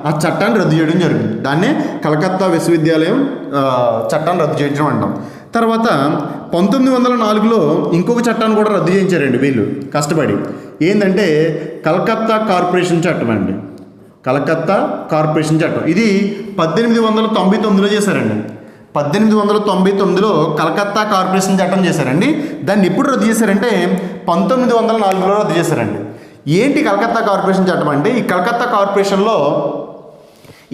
ఆ చట్టాన్ని రద్దు చేయడం జరిగింది. దాన్నే కలకత్తా విశ్వవిద్యాలయం చట్టాన్ని రద్దు చేయడం అంటాం. తర్వాత 1904లో ఇంకొక చట్టాన్ని కూడా రద్దు చేయించారండి వీళ్ళు కష్టపడి. ఏంటంటే కలకత్తా కార్పొరేషన్ చట్టం అండి. కలకత్తా కార్పొరేషన్ చట్టం ఇది 1899లో చేశారండి. 1899లో కలకత్తా కార్పొరేషన్ చట్టం చేశారండి. దాన్ని ఎప్పుడు రద్దు చేశారంటే 1904లో రద్దు చేశారండి. ఏంటి కలకత్తా కార్పొరేషన్ చట్టం అంటే, ఈ కలకత్తా కార్పొరేషన్లో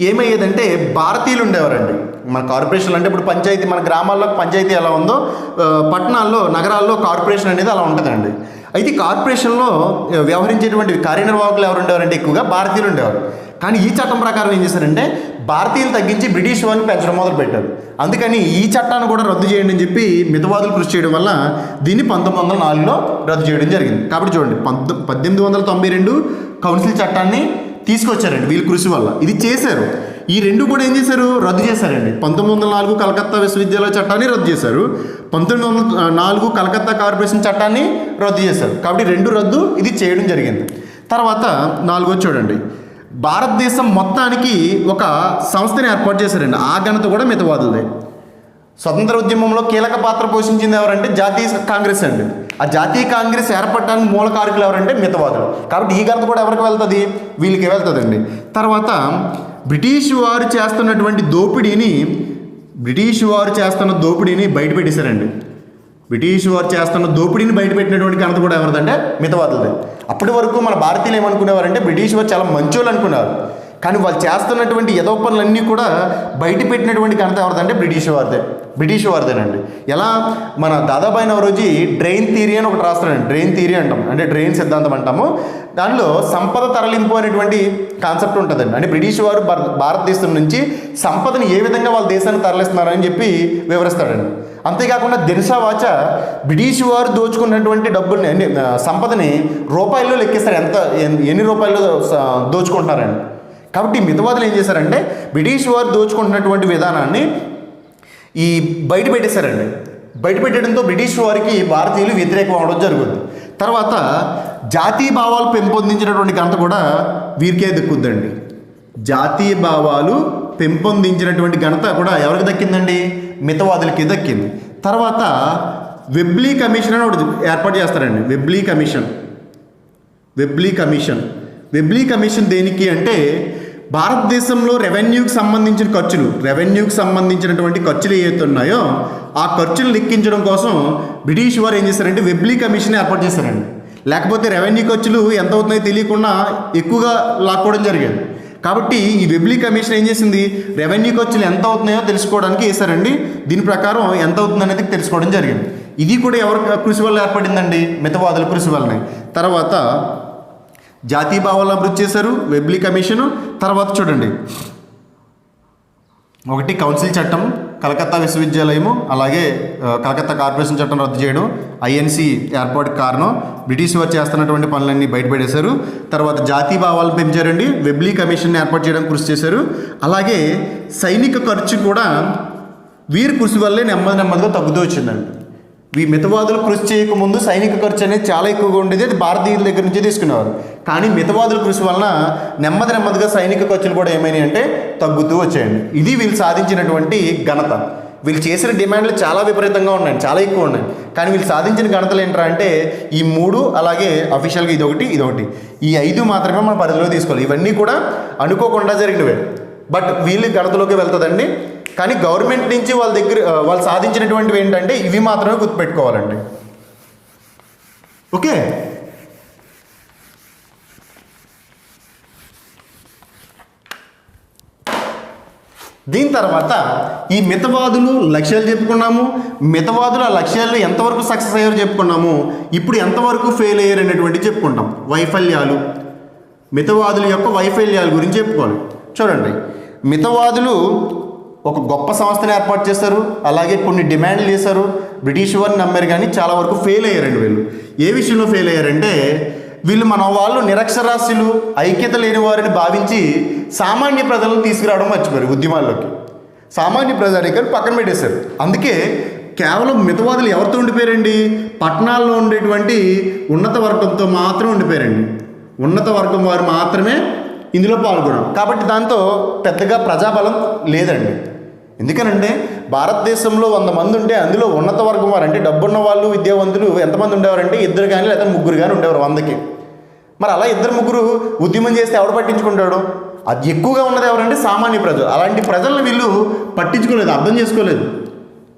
ఏమయ్యేదంటే భారతీయులు ఉండేవారండి. మన కార్పొరేషన్ అంటే ఇప్పుడు పంచాయతీ, మన గ్రామాల్లో పంచాయతీ ఎలా ఉందో పట్టణాల్లో నగరాల్లో కార్పొరేషన్ అనేది అలా ఉంటుందండి. అయితే కార్పొరేషన్లో వ్యవహరించేటువంటి కార్యనిర్వాహకులు ఎవరు ఉండేవారంటే ఎక్కువగా భారతీయులు ఉండేవారు. కానీ ఈ చట్టం ప్రకారం ఏం చేశారంటే భారతీయులు తగ్గించి బ్రిటిష్ వారిని పెంచడం మొదలు పెట్టారు. అందుకని ఈ చట్టాన్ని కూడా రద్దు చేయండి అని చెప్పి మితవాదులు కృషి చేయడం వల్ల దీన్ని 1904లో రద్దు చేయడం జరిగింది. కాబట్టి చూడండి, 1892 కౌన్సిల్ చట్టాన్ని తీసుకొచ్చారండి వీళ్ళు కృషి వల్ల. ఇది చేశారు. ఈ రెండు కూడా ఏం చేశారు, రద్దు చేశారండి. 1904 కలకత్తా విశ్వవిద్యాలయ చట్టాన్ని రద్దు చేశారు, 1904 కలకత్తా కార్పొరేషన్ చట్టాన్ని రద్దు చేశారు. కాబట్టి రెండు రద్దు, ఇది చేయడం జరిగింది. తర్వాత 4 చూడండి, భారతదేశం మొత్తానికి ఒక సంస్థని ఏర్పాటు చేశారండి. ఆ ఘనత కూడా మితవాదులదే. స్వతంత్ర ఉద్యమంలో కీలక పాత్ర పోషించింది ఎవరంటే జాతీయ కాంగ్రెస్ అండి. ఆ జాతీయ కాంగ్రెస్ ఏర్పడడానికి మూల కారకులు ఎవరంటే మితవాదులు. కాబట్టి ఈ ఘనత కూడా ఎవరికి వెళ్తుంది, వీళ్ళకి వెళ్తుందండి. తర్వాత బ్రిటిష్ వారు చేస్తున్న దోపిడీని బయటపెట్టేశారండి. బ్రిటిష్ వారు చేస్తున్న దోపిడీని బయటపెట్టినటువంటి ఘనత కూడా ఎవరిదంటే మితవాదులదే. అప్పటి వరకు మన భారతీయులు ఏమనుకునేవారంటే బ్రిటిష్ వారు చాలా మంచోళ్ళు అనుకున్నారు. కానీ వాళ్ళు చేస్తున్నటువంటి ఏదో పనులన్నీ కూడా బయట పెట్టినటువంటి ఘనత ఎవరిదంటే బ్రిటిష్ వారిదేనండి. ఎలా, మన దాదాబాయి నవరోజీ డ్రైన్ థియరీ అని ఒకటి రాస్తాడండి. డ్రైన్ థియరీ అంటాం, అంటే డ్రైన్ సిద్ధాంతం అంటాము. దానిలో సంపద తరలింపు అనేటువంటి కాన్సెప్ట్ ఉంటుందండి. అంటే బ్రిటిష్ వారు భారతదేశం నుంచి సంపదని ఏ విధంగా వాళ్ళ దేశానికి తరలిస్తున్నారని చెప్పి వివరిస్తాడండి. అంతేకాకుండా దినసా వాచ బ్రిటిష్ వారు దోచుకున్నటువంటి డబ్బుల్ని, అంటే సంపదని రూపాయల్లో లెక్కిస్తారు, ఎన్ని రూపాయలు దోచుకుంటున్నారండి. కాబట్టి మితవాదులు ఏం చేశారంటే బ్రిటిష్ వారు దోచుకుంటున్నటువంటి విధానాన్ని బయట పెట్టేశారండి. బయట పెట్టడంతో బ్రిటిష్ వారికి భారతీయులు వ్యతిరేకం అవడం జరుగుతుంది. తర్వాత జాతీయ భావాలు పెంపొందించినటువంటి ఘనత కూడా వీరికే దక్కుద్దండి. జాతీయ భావాలు పెంపొందించినటువంటి ఘనత కూడా ఎవరికి దక్కిందండి, మితవాదులకి దక్కింది. తర్వాత వెబ్లీ కమిషన్ అని ఒకటి ఏర్పాటు చేస్తారండి. వెబ్లీ కమిషన్ దేనికి అంటే భారతదేశంలో రెవెన్యూకి సంబంధించినటువంటి ఖర్చులు ఏవైతే ఉన్నాయో ఆ ఖర్చులు లెక్కించడం కోసం బ్రిటిష్ వారు ఏం చేశారంటే వెబ్లీ కమిషన్ ఏర్పాటు చేశారండి. లేకపోతే రెవెన్యూ ఖర్చులు ఎంత అవుతున్నాయో తెలియకుండా ఎక్కువగా లాక్కోవడం జరిగేది. కాబట్టి ఈ వెబ్లీ కమిషన్ ఏం చేసింది, రెవెన్యూ ఖర్చులు ఎంత అవుతున్నాయో తెలుసుకోవడానికి వేశారండి. దీని ప్రకారం ఎంత అవుతుంది అనేది తెలుసుకోవడం జరిగింది. ఇది కూడా ఎవరి కృషి వల్ల ఏర్పడిందండి, మితవాదుల కృషి వల్లనే. తర్వాత జాతీయ భావాలను అభివృద్ధి చేశారు వెబ్లీ కమిషను. తర్వాత చూడండి, ఒకటి కౌన్సిల్ చట్టం, కలకత్తా విశ్వవిద్యాలయము, అలాగే కలకత్తా కార్పొరేషన్ చట్టం రద్దు చేయడం, ఐఎన్సి ఏర్పాటుకు కారణం, బ్రిటిష్ వారు చేస్తున్నటువంటి పనులన్నీ బయటపడేశారు. తర్వాత జాతీయ భావాలు పెంచారండి, వెబ్లీ కమిషన్ ఏర్పాటు చేయడానికి కృషి చేశారు. అలాగే సైనిక ఖర్చు కూడా వీరి కృషి వల్లే నెమ్మదిగా తగ్గుతూ వచ్చిందండి. ఈ మితవాదులు కృషి చేయకముందు సైనిక ఖర్చు అనేది చాలా ఎక్కువగా ఉండేది, అది భారతీయుల దగ్గర నుంచి తీసుకునేవారు. కానీ మితవాదుల కృషి వలన నెమ్మదిగా సైనిక ఖర్చులు కూడా ఏమైనాయి అంటే తగ్గుతూ వచ్చాయండి. ఇది వీళ్ళు సాధించినటువంటి ఘనత. వీళ్ళు చేసిన డిమాండ్లు చాలా విపరీతంగా ఉన్నాయి, చాలా ఎక్కువ ఉన్నాయి. కానీ వీళ్ళు సాధించిన ఘనతలు ఏంట్రా అంటే ఈ 3, అలాగే అఫీషియల్గా ఇదొకటి, ఈ 5 మాత్రమే మన పరిధిలో తీసుకోవాలి. ఇవన్నీ కూడా అనుకోకుండా జరిగినవే, బట్ వీళ్ళు ఘనతలోకి వెళ్తుందండి. కానీ గవర్నమెంట్ నుంచి వాళ్ళ దగ్గర వాళ్ళు సాధించినటువంటివి ఏంటంటే ఇవి మాత్రమే గుర్తుపెట్టుకోవాలండి. ఓకే, దీని తర్వాత ఈ మితవాదులు లక్ష్యాలు చెప్పుకున్నాము. మితవాదులు ఆ లక్ష్యాల్లో ఎంతవరకు సక్సెస్ అయ్యారో చెప్పుకున్నాము. ఇప్పుడు ఎంతవరకు ఫెయిల్ అయ్యారు అనేటువంటి చెప్పుకుంటాం. వైఫల్యాలు, మితవాదుల యొక్క వైఫల్యాల గురించి చెప్పుకోవాలి. చూడండి, మితవాదులు ఒక గొప్ప సంస్థను ఏర్పాటు చేశారు, అలాగే కొన్ని డిమాండ్లు చేశారు, బ్రిటిష్ వారిని నమ్మారు, కానీ చాలా వరకు ఫెయిల్ అయ్యారండి. వీళ్ళు ఏ విషయంలో ఫెయిల్ అయ్యారంటే వీళ్ళు మన వాళ్ళు నిరక్షరాస్యులు, ఐక్యత లేని వారిని భావించి సామాన్య ప్రజలను తీసుకురావడం మర్చిపోయారు. ఉద్యమాల్లోకి సామాన్య ప్రజానికని పక్కన పెట్టేశారు. అందుకే కేవలం మితవాదులు ఎవరితో ఉండిపోయారండి? పట్టణాల్లో ఉండేటువంటి ఉన్నత వర్గంతో మాత్రం ఉండిపోయారండి. ఉన్నత వర్గం వారు మాత్రమే ఇందులో పాల్గొన్నారు. కాబట్టి దాంతో పెద్దగా ప్రజాబలం లేదండి. ఎందుకనంటే భారతదేశంలో 100 మంది ఉంటే అందులో ఉన్నత వర్గం వారు అంటే డబ్బున్న వాళ్ళు, విద్యావంతులు ఎంతమంది ఉండేవారంటే 2 కానీ లేదా 3 కానీ ఉండేవారు 100కి. మరి అలా 2-3 ఉద్యమం చేస్తే ఎవడు పట్టించుకుంటాడు? అది ఎక్కువగా ఉన్నది ఎవరంటే సామాన్య ప్రజలు. అలాంటి ప్రజలను వీళ్ళు పట్టించుకోలేదు, అర్థం చేసుకోలేదు.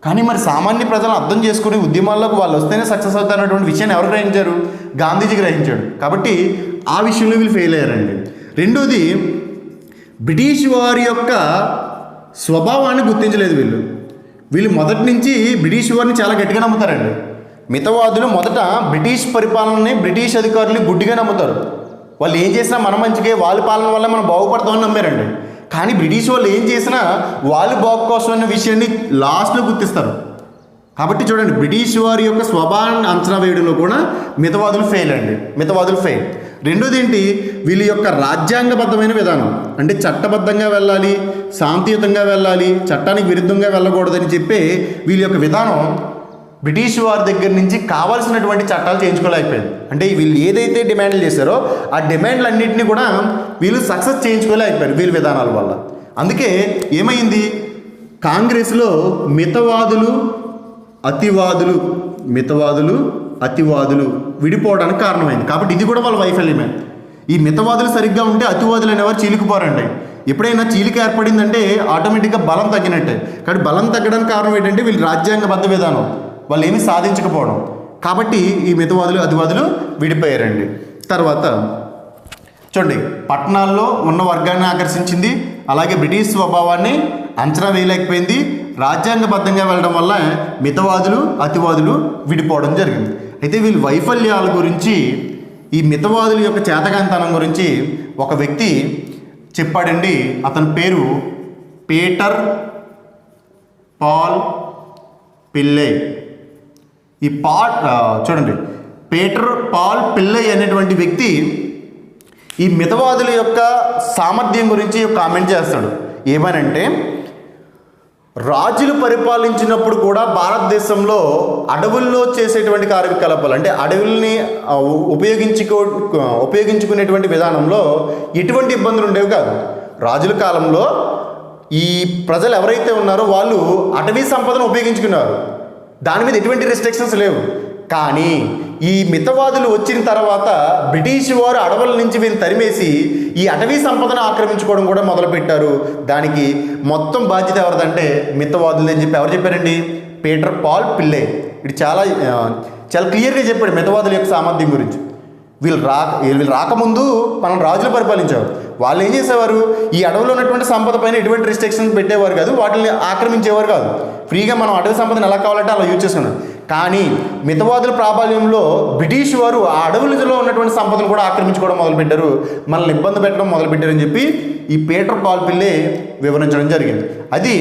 కానీ మరి సామాన్య ప్రజలను అర్థం చేసుకుని ఉద్యమాల్లోకి వాళ్ళు వస్తేనే సక్సెస్ అవుతారన్నటువంటి విషయాన్ని ఎవరు గ్రహించారు? గాంధీజీ గ్రహించాడు. కాబట్టి ఆ విషయంలో వీళ్ళు ఫెయిల్ అయ్యారండి. రెండోది, బ్రిటిష్ వారి యొక్క స్వభావాన్ని గుర్తించలేదు వీళ్ళు మొదటి నుంచి బ్రిటిష్ వారిని చాలా గట్టిగా నమ్ముతారండి. మితవాదులు మొదట బ్రిటిష్ పరిపాలనని, బ్రిటిష్ అధికారులు గుడ్డిగా నమ్ముతారు. వాళ్ళు ఏం చేసినా మన మంచికే, వాళ్ళ పాలన వల్ల మనం బాగుపడతామని నమ్మారండి. కానీ బ్రిటిష్ వాళ్ళు ఏం చేసినా వాళ్ళు బాగు కోసం అన్న విషయాన్ని లాస్ట్లో గుర్తిస్తారు. కాబట్టి చూడండి, బ్రిటిష్ వారి యొక్క స్వభావాన్ని అంచనా వేయడంలో కూడా మితవాదులు ఫెయిల్. రెండోది ఏంటి? వీళ్ళ యొక్క రాజ్యాంగబద్ధమైన విధానం, అంటే చట్టబద్ధంగా వెళ్ళాలి, శాంతియుతంగా వెళ్ళాలి, చట్టానికి విరుద్ధంగా వెళ్ళకూడదని చెప్పి వీళ్ళ యొక్క విధానం బ్రిటిష్ వారి దగ్గర నుంచి కావాల్సినటువంటి చట్టాలు చేయించుకోలేకపోయింది. అంటే వీళ్ళు ఏదైతే డిమాండ్లు చేశారో ఆ డిమాండ్లన్నింటినీ కూడా వీళ్ళు సక్సెస్ చేయించుకోలేకపోయారు వీళ్ళ విధానాల వల్ల. అందుకే ఏమైంది? కాంగ్రెస్లో మితవాదులు అతివాదులు విడిపోవడానికి కారణమైంది. కాబట్టి ఇది కూడా వాళ్ళ వైఫల్యమే. ఈ మితవాదులు సరిగ్గా ఉంటే అతివాదులు అనేవారు చీలికిపోరండి. ఎప్పుడైనా చీలిక ఏర్పడిందంటే ఆటోమేటిక్గా బలం తగ్గినట్టే. కాబట్టి బలం తగ్గడానికి కారణం ఏంటంటే వీళ్ళు రాజ్యాంగబద్ధ విధానం, వాళ్ళు ఏమీ సాధించకపోవడం. కాబట్టి ఈ మితవాదులు అతివాదులు విడిపోయారండి. తర్వాత చూడండి, పట్టణాల్లో ఉన్న వర్గాన్ని ఆకర్షించింది, అలాగే బ్రిటిష్ స్వభావాన్ని అంచనా వేయలేకపోయింది. రాజ్యాంగబద్ధంగా వెళ్ళడం వల్ల మితవాదులు అతివాదులు విడిపోవడం జరిగింది. అయితే వీళ్ళ వైఫల్యాల గురించి, ఈ మితవాదుల యొక్క చేతకాంతనం గురించి ఒక వ్యక్తి చెప్పాడండి. అతని పేరు పీటర్ పాల్ పిల్లై. చూడండి, పీటర్ పాల్ పిల్లై అనేటువంటి వ్యక్తి ఈ మితవాదుల యొక్క సామర్థ్యం గురించి కామెంట్ చేస్తాడు. ఏమనంటే, రాజులు పరిపాలించినప్పుడు కూడా భారతదేశంలో అడవుల్లో చేసేటువంటి కార్యకలాపాలు, అంటే అడవుల్ని ఉపయోగించుకునేటువంటి విధానంలో ఎటువంటి ఇబ్బందులు ఉండేవి కాదు. రాజుల కాలంలో ఈ ప్రజలు ఎవరైతే ఉన్నారో వాళ్ళు అటవీ సంపదను ఉపయోగించుకున్నారు, దాని మీద ఎటువంటి రెస్ట్రిక్షన్స్ లేవు. కానీ ఈ మితవాదులు వచ్చిన తర్వాత బ్రిటిష్ వారు అడవుల నుంచి వీళ్ళు తరిమేసి ఈ అటవీ సంపదను ఆక్రమించుకోవడం కూడా మొదలుపెట్టారు. దానికి మొత్తం బాధ్యత ఎవరిదంటే మితవాదులు అని చెప్పి ఎవరు చెప్పారండి? Peter Paul Pillai. ఇది చాలా క్లియర్గా చెప్పాడు మితవాదుల యొక్క సామర్థ్యం గురించి. వీళ్ళు రాకముందు మనం రాజులు పరిపాలించారు. వాళ్ళు ఏం చేసేవారు? ఈ అడవిలో ఉన్నటువంటి సంపద పైన ఎటువంటి రిస్ట్రిక్షన్స్ పెట్టేవారు కాదు, వాటిని ఆక్రమించేవారు కాదు. ఫ్రీగా మనం అటవీ సంపదను ఎలా కావాలంటే అలా యూజ్ చేసుకున్నాం. కానీ మితవాదుల ప్రాబల్యంలో బ్రిటిష్ వారు ఆ అడవులలో ఉన్నటువంటి సంపదను కూడా ఆక్రమించుకోవడం మొదలుపెట్టారు, మనల్ని ఇబ్బంది పెట్టడం మొదలుపెట్టారని చెప్పి ఈ పీటర్ పాల్ పిల్లే వివరించడం జరిగింది. అది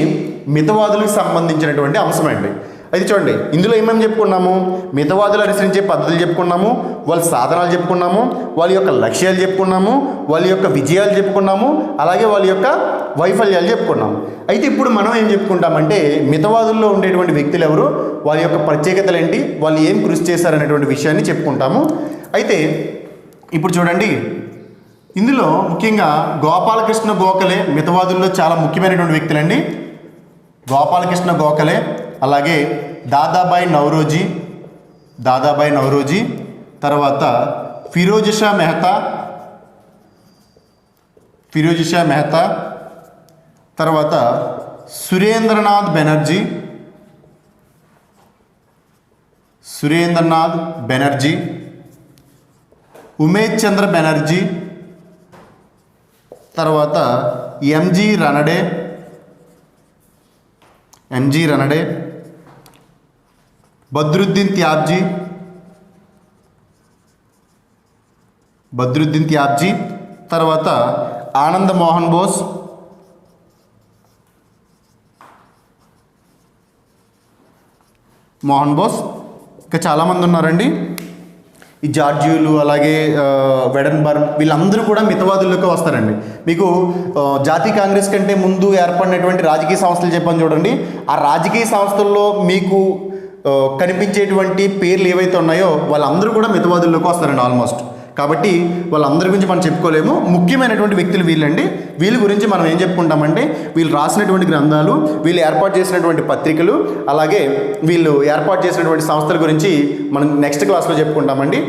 మితవాదులకు సంబంధించినటువంటి అంశమండి. అది చూడండి, ఇందులో ఏమేమి చెప్పుకున్నాము? మితవాదులు అనుసరించే పద్ధతులు చెప్పుకున్నాము, వాళ్ళ సాధనాలు చెప్పుకున్నాము, వాళ్ళ యొక్క లక్ష్యాలు చెప్పుకున్నాము, వాళ్ళ యొక్క విజయాలు చెప్పుకున్నాము, అలాగే వాళ్ళ యొక్క వైఫల్యాలు చెప్పుకున్నాము. అయితే ఇప్పుడు మనం ఏం చెప్పుకుంటామంటే మితవాదుల్లో ఉండేటువంటి వ్యక్తులు ఎవరు, వాళ్ళ యొక్క ప్రత్యేకతలు ఏంటి, వాళ్ళు ఏం కృషి చేశారనేటువంటి విషయాన్ని చెప్పుకుంటాము. అయితే ఇప్పుడు చూడండి, ఇందులో ముఖ్యంగా గోపాలకృష్ణ గోఖలే మితవాదుల్లో చాలా ముఖ్యమైనటువంటి వ్యక్తులండి. గోపాలకృష్ణ గోఖలే, అలాగే దాదాబాయి నౌరోజీ, తర్వాత ఫిరోజ్ షా మెహతా, తర్వాత సురేంద్రనాథ్ బెనర్జీ, ఉమేష్ చంద్ర బెనర్జీ, తర్వాత ఎంజి రనడే, బద్రుద్దీన్ త్యాబ్జీ, తర్వాత ఆనంద్ మోహన్ బోస్, ఇంకా చాలామంది ఉన్నారండి. ఈ జార్జియులు, అలాగే వెడన్బర్న్, వీళ్ళందరూ కూడా మితవాదుల్లోకి వస్తారండి. మీకు జాతీయ కాంగ్రెస్ కంటే ముందు ఏర్పడినటువంటి రాజకీయ సంస్థలు చెప్పాను చూడండి, ఆ రాజకీయ సంస్థల్లో మీకు కనిపించేటువంటి పేర్లు ఏవైతే ఉన్నాయో వాళ్ళందరూ కూడా మితవాదుల్లోకి వస్తారండి ఆల్మోస్ట్. కాబట్టి వాళ్ళందరి గురించి మనం చెప్పుకోలేము, ముఖ్యమైనటువంటి వ్యక్తులు వీళ్ళండి. వీళ్ళ గురించి మనం ఏం చెప్పుకుంటామంటే వీళ్ళు రాసినటువంటి గ్రంథాలు, వీళ్ళు ఏర్పాటు చేసినటువంటి పత్రికలు, అలాగే వీళ్ళు ఏర్పాటు చేసినటువంటి సంస్థల గురించి మనం నెక్స్ట్ క్లాస్లో చెప్పుకుంటామండి.